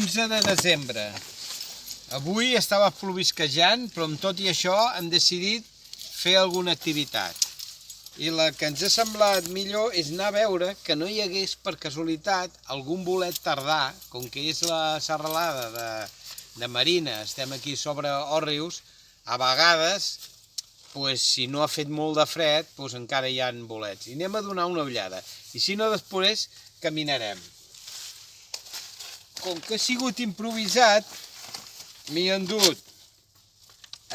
11 de desembre. Avui estava plovisquejant, però amb tot i això hem decidit fer alguna activitat. I la que ens ha semblat millor és anar a veure que no hi hagués per casualitat algun bolet tardà, com que és la serralada de Marina, estem aquí sobre Òrrius, a vegades, si no ha fet molt de fred, encara hi ha bolets. I anem a donar una ullada. I si no, després caminarem. Com que ha sigut improvisat, m'hi he endut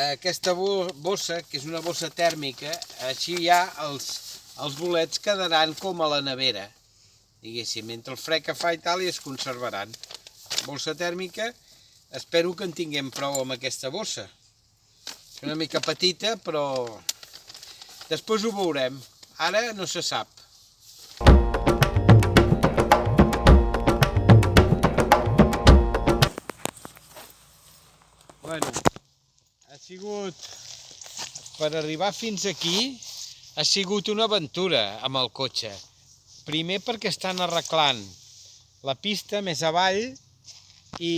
aquesta bossa, que és una bossa tèrmica, així ja els bolets quedaran com a la nevera, diguéssim, entre el fred que fa i tal, i es conservaran. Bossa tèrmica, espero que en tinguem prou amb aquesta bossa. És una mica petita, però després ho veurem. Ara no se sap. Bueno, ha sigut, per arribar fins aquí, ha sigut una aventura amb el cotxe. Primer perquè estan arreglant la pista més avall i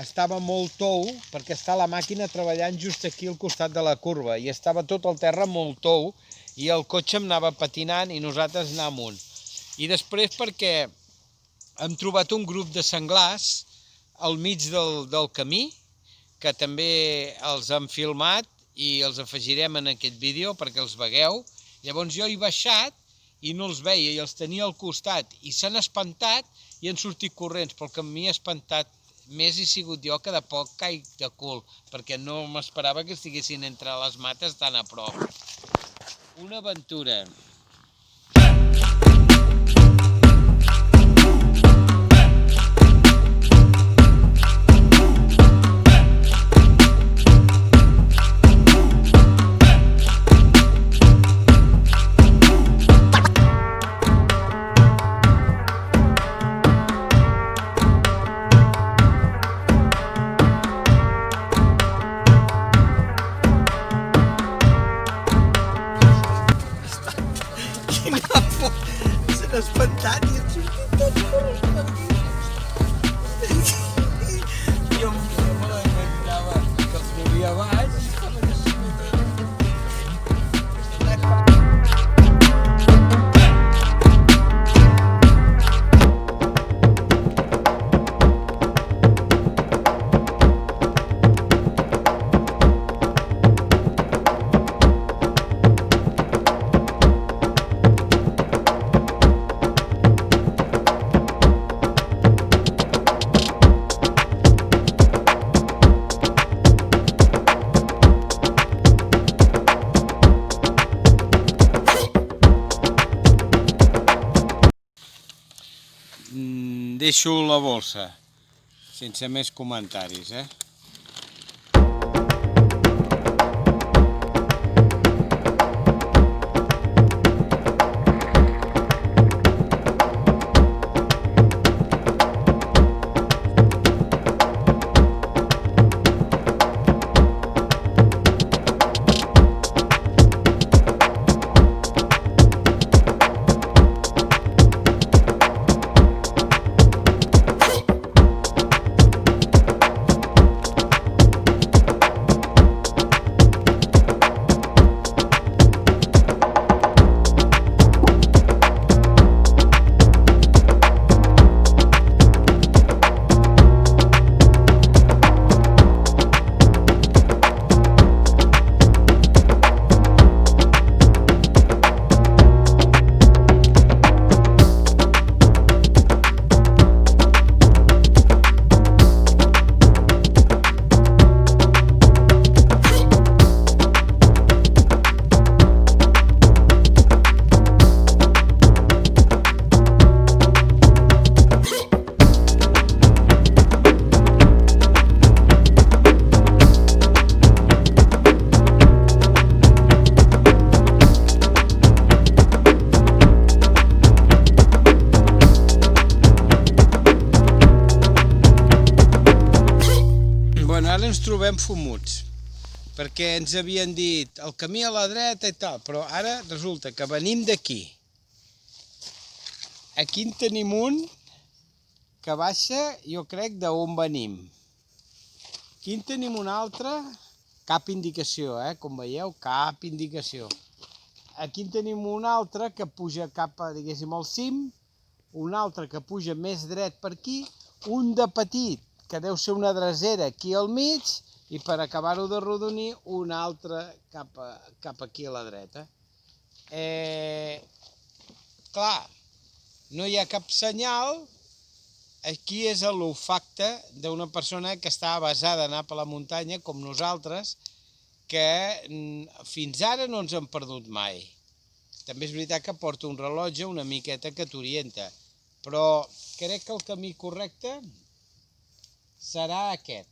estava molt tou, perquè està la màquina treballant just aquí al costat de la curva i estava tot el terra molt tou i el cotxe em anava patinant i nosaltres anàvem amunt. I després perquè hem trobat un grup de senglars al mig del camí, que també els han filmat i els afegirem en aquest vídeo perquè els vegueu. Llavors jo he baixat i no els veia i els tenia al costat i s'han espantat i han sortit corrents, però el que m'hi ha espantat més he sigut jo, que de poc caic de cul, perquè no m'esperava que estiguessin entre les mates tan a prop. Una aventura. S'han espantat i han sortit tots corrents per aquí. Jo me la imaginava que els volia baix. Deixo la bossa, sense més comentaris, Ara ens trobem fumuts, perquè ens havien dit el camí a la dreta i tal, però ara resulta que venim d'aquí. Aquí en tenim un que baixa, jo crec, d'on venim. Aquí en tenim un altre, cap indicació, com veieu, cap indicació. Aquí en tenim un altre que puja cap a, diguéssim, al cim, un altre que puja més dret per aquí, un de petit, que deu ser una dresera aquí al mig, i per acabar-ho de rodonir, un altre cap aquí a la dreta. Clar, no hi ha cap senyal. Aquí és l'olfacte d'una persona que està avesada a anar per la muntanya, com nosaltres, que fins ara no ens hem perdut mai. També és veritat que porta un rellotge una miqueta que t'orienta, però crec que el camí correcte serà aquest.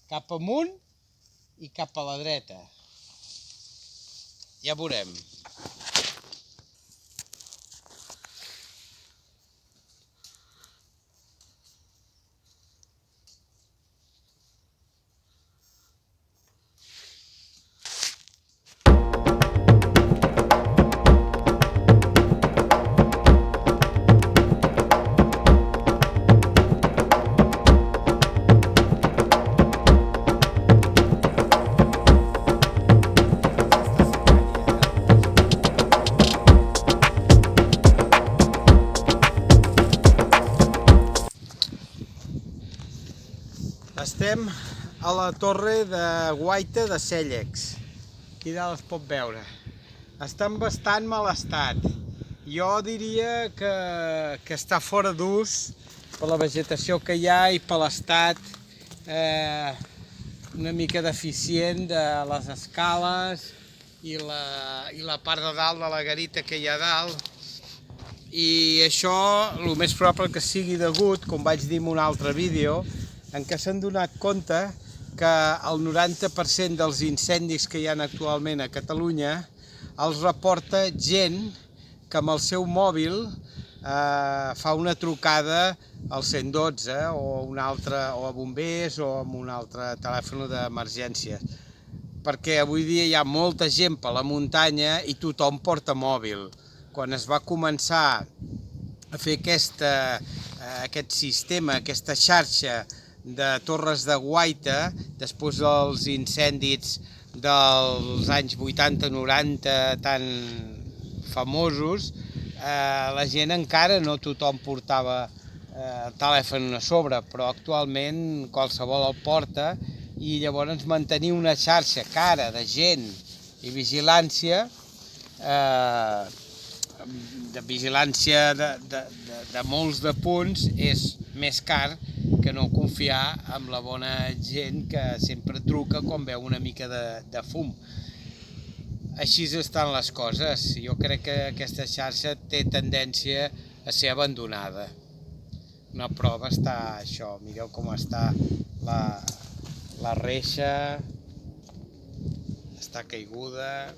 Cap amunt i cap a la dreta. Ja veurem. Estem a la torre de guaita de Cèllex. Aquí dalt es pot veure. Està en bastant mal estat. Jo diria que està fora d'ús per la vegetació que hi ha i per l'estat una mica deficient de les escales i la part de dalt de la garita que hi ha dalt. I això, el més probable que sigui degut, com vaig dir en un altre vídeo, en què s'han donat compte que el 90% dels incendis que hi ha actualment a Catalunya els reporta gent que amb el seu mòbil fa una trucada al 112 o a bombers o amb un altre telèfon d'emergència. Perquè avui dia hi ha molta gent per la muntanya i tothom porta mòbil. Quan es va començar a fer aquest sistema, aquesta xarxa de torres de guaita, després dels incendis dels anys 80-90 tan famosos, la gent encara no tothom portava telèfon a sobre, però actualment qualsevol el porta i llavors mantenir una xarxa cara de gent i vigilància de molts de punts és més car que no confiar en la bona gent que sempre truca quan veu una mica de fum. Així estan les coses. Jo crec que aquesta xarxa té tendència a ser abandonada. Una prova està això, mireu com està la reixa, està caiguda.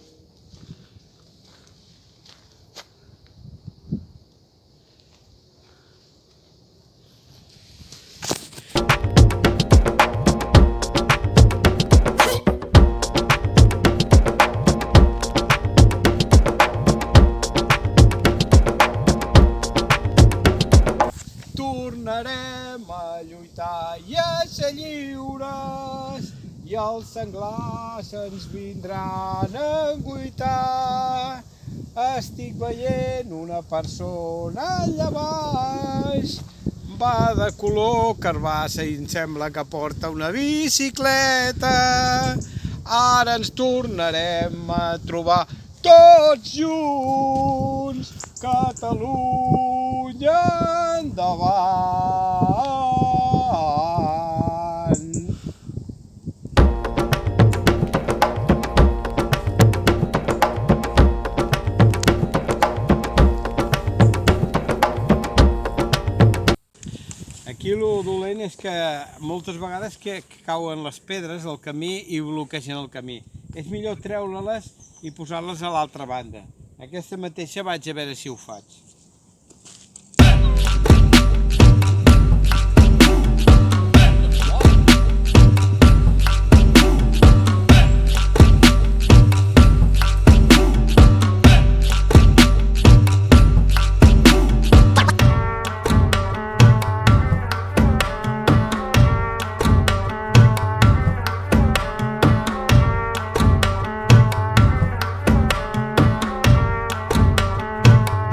Tornarem a lluitar i a ser lliures i els senglars ens vindran a enguitar. Estic veient una persona allà baix, va de color carbassa i em sembla que porta una bicicleta. Ara ens tornarem a trobar tots junts, Catalunya endavant! Aquí el dolent és que moltes vegades que cauen les pedres al camí i bloquegen el camí. És millor treure-les i posar-les a l'altra banda. Aquesta mateixa vaig a veure si ho faig.